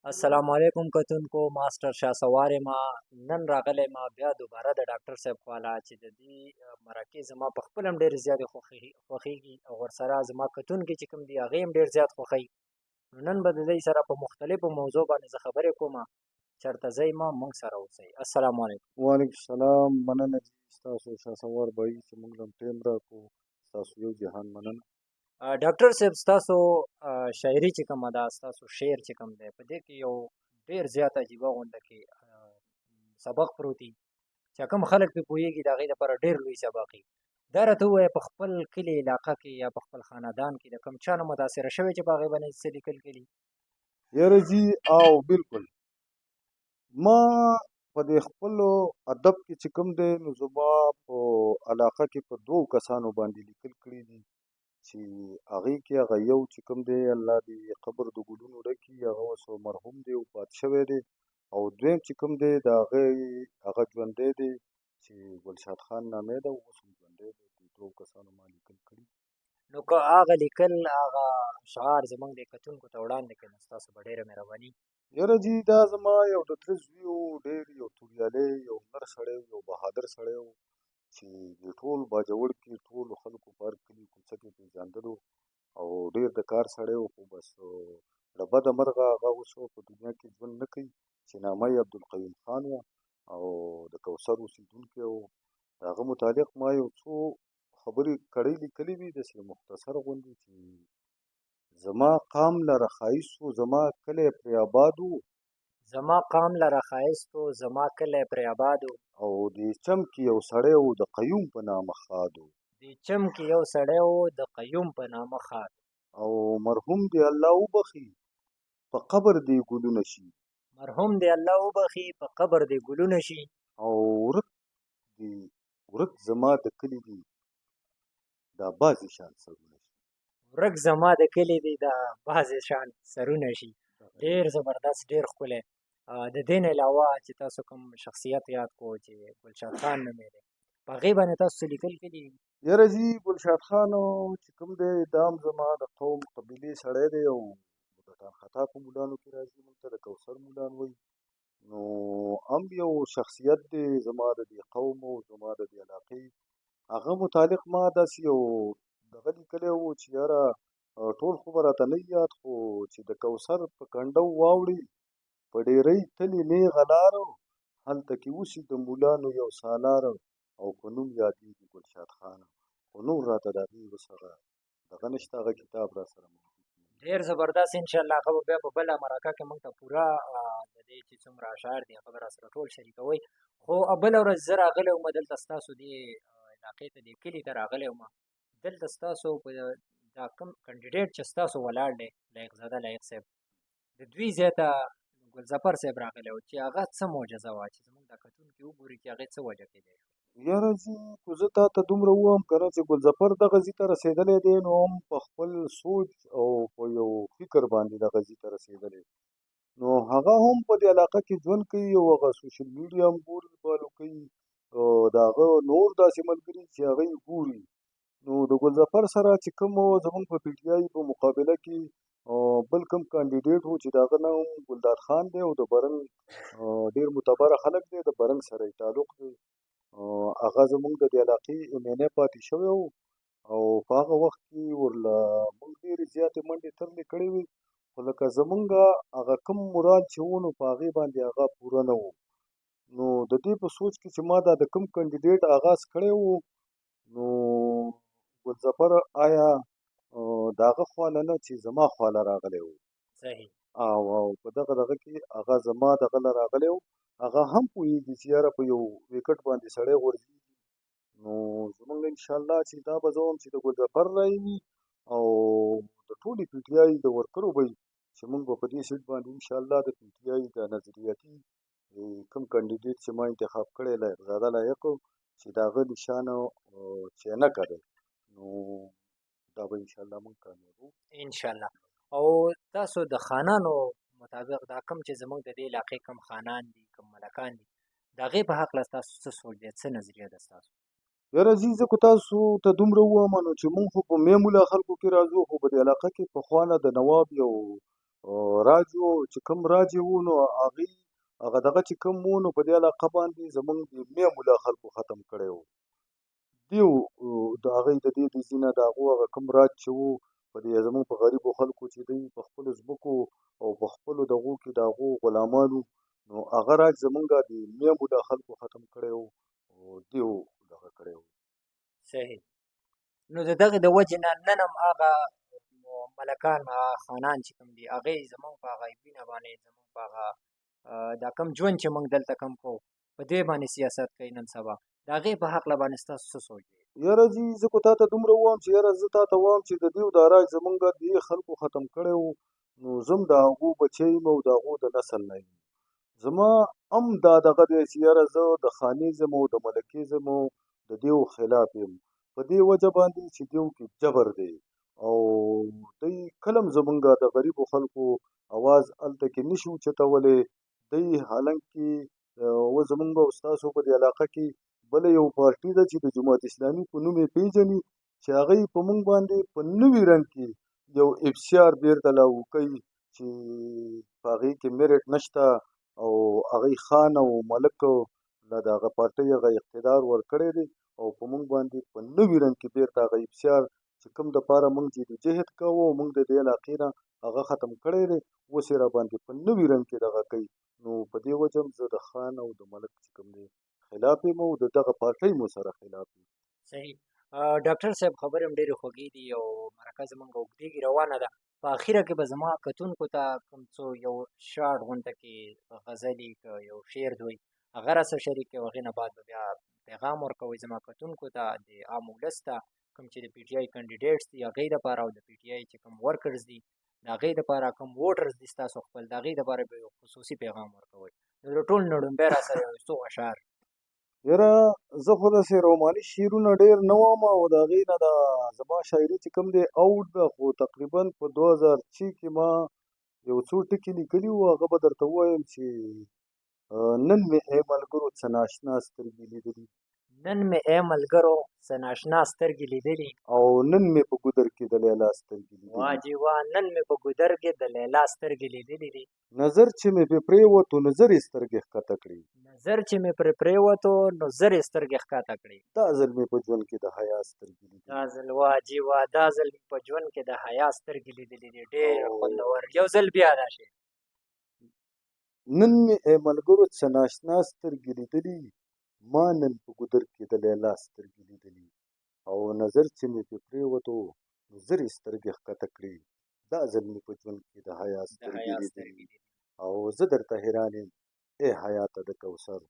السلام علیکم کتونکو ماسټر شاه سوار ما نن راغلی ما بیا دوباره د ډاکټر صاحب خواله چې د دې مرکې زما په خپل هم ډېرې زیاتې خوښېږي او ورسره زما کتونکي چې کوم دي هغې هم ډېر زیات خوښوي. نو نن به د دوی سره په مختلفو موضوع باندې زه خبرې کوم. چېرته ځئ ما موږ سره اوسئ. السلام علیکم. وعلیکم السلام. مننه ستاسو شهسوار بھائی چې موږ له ټیم راکړو. ستاسو یو جهان مننه. ډاکټر صاحب ستاسو شاعري چې کومه ده، ستاسو شعر چې کوم دی، په دې کې یو ډېر زیات عجیبه غونډه کې سبق پروت دی چې کوم خلک پې پوهېږي د هغې لپاره ډېر لوی سبق وي. دا راته ووایه په خپل کلي علاقه کې یا په خپل خاندان کې د کوم چا نه متاثره شوی چې په هغې باندې څه لیکل کړي؟ یاره جی او بالکل ما په دې خپلو ادب کې چې کوم دی نو زما په علاقه کې په دوو کسانو باندې لیکل کړي دي چې هغې کې هغه یو چې کوم دی الله دې قبر د ګلونو ډکي، هغه اوس مرحوم دی وفات شوی دی، او دویم چې کوم دی د هغه ژوندی دی چې ګلشاد خان نامې ده، اوس هم ژوندی دی. دې دوو کسانو ما لیکل کړي. نو که هغه لیکل هغه اشعار زموږ د کتونکو ته وړاندې کړي نو ستاسو به ډېره مهرباني. یاره جی دا زما یو د تره زوی و، ډېر یو توریالی یو نر سړی و، یو بهادر سړی و چې د ټول باجوړ کې ټولو خلکو په هر کلي کوڅه کې پېژندلو، او ډېر د کار سړی و. خو بس له بده مرغه هغه اوس په دنیا کې ژوند نه کوي، چې نامه یې عبدالقیوم خان و او د کوثر اوسېدونکی و. د هغه متعلق ما یو څو خبرې کړۍ لیکلې وي داسې مختصر غوندې چې زما قام لره ښایست و زما کلی پرې آباد و، زما قام لره ښایست و زما کلی پرې آباد و، او دې چم کې یو سړی و د قیوم په نامه ښاد و، دې چم کې یو سړی و د قیوم په نامه ښاد، او مرحوم دې الله وبخي په قبر دې ګلونه شي، مرحوم دې الله وبخي په قبر دې ګلونه شي، او ورک زما د کلي دي دا بازې شان سرونه شي. ورک زما د کلي دی د بعضې شان سرونه شي. ډېر زبردست، ډېر ښکلی. د دې نه علاوه چې تاسو کوم شخصیت یاد کو چې ګلشاد خان نومې دی، په هغې باندې تاسو څه لیکل کړي؟ یاره جي ګلشاد خان چې کوم دی دا هم زما د قوم قبیلې سړی دی، او د خطا په مولانو کې راځي، موږ ته د کوثر مولان وایي. نو هم یو شخصیت دی زما د دې قوم او زما د دې علاقې. هغه متعلق ما داسې یو دغه لیکلی و چې یاره ټول خو به راته نه یاد، خو چې د کوثر په کنډو واوړي په ډېرۍ تلې نیغه لاره، هلته کې اوسي د مولانو یو سالار، او په نوم یادېږي ګلشاد خان، خو نور راته د هغې اوس هغه دغه نشته، هغه کتاب را سره موجود دی. ډېر زبردست. انشاءالله هغه به بیا په بله مرکه کې موږ ته پوره د دې چې څومره اشعار دي هغه به را سره ټول شریکوئ. خو بله ورځ زه راغلی وم دلته ستاسو دې علاقې ته، دې کلي ته راغلی وم. دلته ستاسو په دا کوم کینډیډیټ چې ستاسو ولاړ دی لایق زاده لایق صاحب، د دوی ځای ته ګلظفر صاحب راغلی و چې هغه څه معجزه وه چې زموږ دا کتونکي وګوري چې هغې څه وجه کېدی شو. یاره جي خو زه تا ته دومره ووایم که نه چې ګلظفر دغه ځي ته رسېدلی دی، نو هم په خپل سوچ او په یو فکر باندې دغه ځي ته رسېدلی، نو هغه هم په دې علاقه کې ژوند کوي، او هغه سوشل میډیا هم ګوري، فالو کوي، د هغه نور داسې ملګري چې هغه یې ګوري. نو د ګلظفر سره چې کوم زموږ په پي ټي آی په مقابله کې بل کوم کاندیډیټ و چې د هغه نوم ګلداد خان دی، او د برنګ ډېر معتبره خلک دی، د برنګ سره یې تعلق دی. هغه زموږ د دې علاقې MNA پاتې شوی و، او په هغه وخت کې ورله موږ ډېرې زیاتې منډې ترلې کړې وې، خو لکه زمونږ هغه کوم مراد چې و نو په هغې باندې هغه پوره نه و. نو د دې په سوچ کې چې ما دا د کوم کاندیډیټ آغاز کړی و، نو ګلظفر آیا د هغه خواله نه چې زما خواله راغلی و، صحیح. او په دغه کې هغه زما دغه نه راغلی و، هغه هم پوهېږي چې یاره په یو ویکټ باندې سړی غورځېږي. نو زمونږ انشاءالله چې دا به زه وایم چې د ګلظفر رایې وي، او د ټولې پي ټي آی د ورکرو به وي چې موږ به په دې سیټ باندې انشاءالله د پي ټي آی د نظریاتي کوم کاندیډیټ چې ما انتخاب کړی لایق زاده لایق چې د هغه نشانه چینکه دی، نو دا به انشاءالله موږ کامیابو انشاءالله. او تاسو د خانانو مطابق دا کوم چې زموږ د دې علاقې کوم خانان دي، کوم ملکان دي، د هغې په هکله ستاسو څه سوچ دی، څه نظریه ده ستاسو؟ یاره زی زه که تاسو ته دومره ووایم نو چې موږ خو په معموله خلکو کې راځو، خو په دې علاقه کې پخوا نه د نواب یو راج و چې کوم راج یې و نو هغه دغه چې کوم و نو په دې علاقه باندې زموږ د میا ملا خلکو ختم کړی و. دیو د هغې د دې د ځینه د هغو هغه کوم راج چې و په دې زموږ په غریبو خلکو چې دوی په خپلو ځمکو او په خپلو دغو کې د هغو غلامانو نو هغه راج زمونږ د میا ملا خلکو ختم کړی و او دیو دغه کړی و. صحیح. نو د دغې د وجې نه نن هم هغه ملکان خانان چې کوم دي هغې زموږ په هغه وینه باندې زموږ په هغه دا کوم ژوند چې موږ دلته کوم کوو په دې باندې سیاست کوي نن سبا د هغې په هکله باندې ستاسو څه سوچ دی؟ یاره جي زه خو تا ته دومره ووایم چې یاره زه تا ته وایم چې د دیو دا راج زمونږ دې خلکو ختم کړی و نو زه هم د هغو بچی یم او د هغو د نسل نه یم. زما هم دا دغه دی چې یاره زه د خاني ځم او د ملکې ځم او د دیو خلاف یم په دې وجه باندې چې دیو کې جبر دی او دوی کله هم زمونږ د غریبو خلکو اواز هلته کې نشي اوچتولی. دوی حالانکې و زمونږ او ستاسو په دې علاقه کې بله یو پارټي ده چې د جماعت اسلامي په نوم یې پیژني چې هغوی په موږ باندې په نوي رنګ کې یو افشار بیرته لاګو کوي چې په هغې کې میرټ نشته او هغوی خان او ملک له د هغه پارټۍ هغه اقتدار ورکړی دی او په موږ باندې په نوي رنګ کې بیرته هغه افشار چې کوم دپاره موږ جدوجهد کوو او موږ د دې علاقې نه هغه ختم کړی دی اوس یې راباندې په نوي رنګ کې دغه کوي. نو په دې وجه هم زه د خان او د ملک چې کوم دی خلاف یم او د دغه پارټۍ مو سره خلاف یم. صحیح. ډاکټر صاحب خبرې هم ډېرې خوږې دي او مرکه زموږ اوږدېږي روانه ده. په اخره کې به زما کتونکو ته کوم څو یو شارټ غونډه کې غزلې که یو شعر دوی هغه راسره شریک کړي او هغې نه بعد به بیا پیغام ورکوئ زما کتونکو ته د عام ولس ته کوم چې د پي ټي آی کینډیډیټس دي هغې دپاره او د پي ټي آی چې کوم ورکرز دي د هغې دپاره کوم ووټرز دي ستاسو خپل د هغې دپاره به یو خصوصي پیغام ورکوئ. نو د ټول نړومبی راسره یو څو اشعار. یاره زه خو داسې روماني شعرونه ډېر نه وم او د هغې نه د زما شاعري چې کوم دی اوټ ده خو تقریبا په 2006 کې ما یو څو ټکي لیکلي وو هغه به درته ووایم چې نن مې ای ملګرو څه ناشنا سترګې لیدلي نن مې ای ملګرو څه ناشنا سترګې لیدلي او نن مې په ګودر کې د لیلا سترګې لیدلي واجبه نن مې په ګودر کې د لیلا سترګې لیدلي دي نظر چې مې پې پرېوتو نو زر یې سترګې ښکته کړې نظر چې مې پرې پرېوتو نو زر یې سترګې ښکته کړې دا ځل مې په ژوند کې د حیا سترګې لیدلي دا ځل واجبه دا ځل مې په ژوند کې د حیا سترګې لیدلي دي ډېر خوندور یو ځل بیا دا شی نن مې ای ملګرو څه ناشنا سترګې لیدلي ما نن په ګودر کې د لیلا سترګې لیدلي او نظر چې مې پې پرېوتو نو زر یې سترګې ښکته کړې دا ځل مې په ژوند کې د حیا د سترګې حیا لیدلي سترګې دي او زه درته حیران یم ای حیاته د کوثر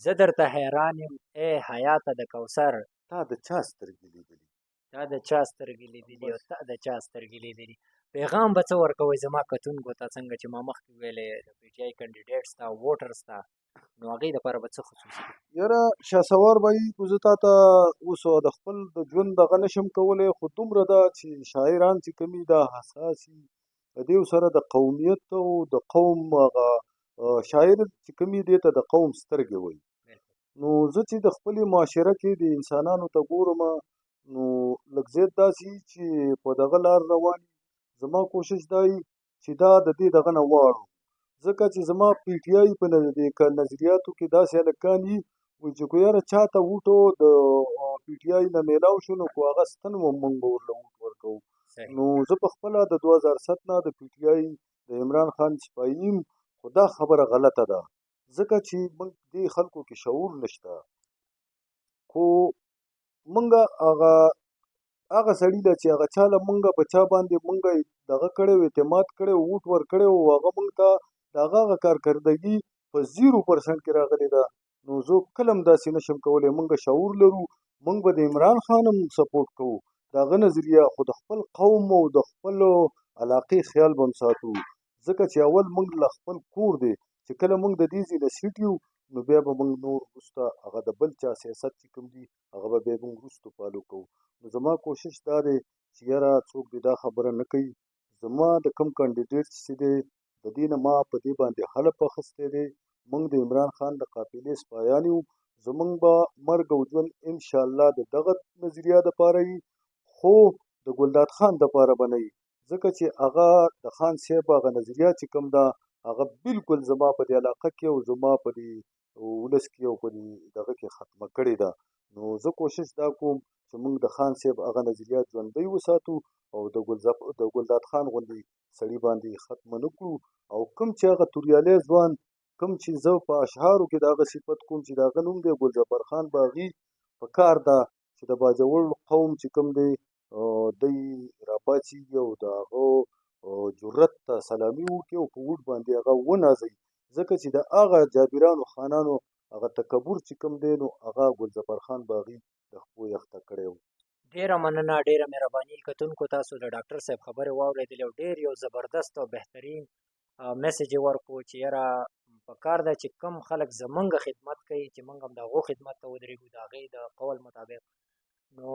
زه درته حیران یم ای حیاته د کوثر تا د چا سترګې لیدلي تا د چا سترګې لیدلي او تا د چا سترګې لیدلي پیغام به څه ورکوئ زما کتونکو ته څنګه چې ما مخکې ویلې د پي ټي آی کینډیډیټس ته ووټرز ته نو هغې دپاره به څه خصوصي یاره شهسوار بھائی خو زه تا ته اوس د خپل د ژوند دغه نشم کولی خو دومره ده چې شاعران چې کومي دا حساس وي د دې سره د قومیت او د قوم هغه شاعر چې کومي دې ته د قوم سترګې وایي. نو زه چې د خپلې معاشره کې د انسانانو ته ګورم نو لږ زیات داسې چې په دغه لار روان زما کوشش دا وي چې دا د دې دغه نه واړو ځکه چې زما پي ټي آی په نظریاتو کې داسې هلکان وي وایي چې که یاره چاته ووټو د پي ټي آی نه میلاو شو نو که هغه ستن و موږ به ورله ووټ ورکوو. نو زه په خپله د 2007 نه د پي ټي آی د عمران خان سپایي یم خو دا خبره غلطه ده ځکه چې موږ دې خلکو کې شعور نشته خو موږ هغه سړي له چې هغه چا له موږ په چا باندې موږ دغه کړی و اعتماد کړی و ووټ ورکړی و هغه موږ ته د هغه کارکردګي په 0% کې راغلې ده نو زه کله هم داسې نشم کولی موږ شعور لرو موږ به د عمران خان هم سپورټ کوو د هغه نظریه خو د خپل قوم او د خپلو علاقې خیال به هم ساتو ځکه چې اول موږ له خپل کور دی چې کله موږ د دې ځای نه سیټ یو نو بیا به موږ نور وروسته هغه د بل چا سیاست چې کوم دي هغه به بیا موږ وروستو فالو کوو. نو زما کوشش دا دی چې یاره څوک دې دا خبره نه کوي زما د کوم کینډیډیټ چې دی د دې نه ما په دې باندې حلف اخیستی دی موږ د عمران خان د قافلې سپایان یو زموږ به مرګ او ژوند انشاءالله د دغه نظریه دپاره وي خو د ګلداد خان دپاره به نه وي ځکه چې هغه د خان صاحب هغه نظریه چې کوم ده هغه بالکل زما په دې علاقه کې او زما په دې ولس کې او په دې دغه کې ختمه کړې ده. نو زه کوشش دا کوم چې موږ د خان صاحب هغه نظریه ژوندۍ وساتو او د ګلداد خان غوندې سړي باندې ختمه نه کړو. او کوم چې هغه توریالی ځوان کوم چې زه په اشعارو کې د هغه صفت کوم چې د هغه نوم دی ګلظفر خان باغي، په کار ده چې د باجوړ قوم چې کوم دی دی راپاڅېږي او د هغه جرت ته سلامي وکړي او په ووټ باندې هغه ونازوي، ځکه چې د هغه جابرانو خانانو هغه تکبر چې کوم دی نو هغه ګلظفر خان باغي د خپو یخته کړی و. ډیره مننه، ډیره مهرباني. کتونکو تاسو د ډاکټر صاحب خبرې واورېدلې او ډیر یو زبردست او بهترین میسج یې ورکړو چې یاره پکار ده چې کم خلک زمونږ خدمت کوي چې موږ هم د هغو خدمت ته ودرېږو د هغې د قول مطابق. نو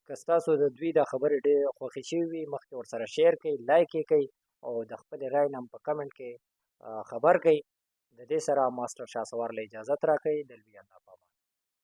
که ستاسو د دوی دا خبرې ډېر خوښې شوي وي مخکې ورسره شیر کړئ، لایک یې کړئ او د خپلې رایې نه هم په کمنټ کې خبر کړئ. د دې سره ماسټر شاه سوار له اجازت راکوي. د لوی الله په امان.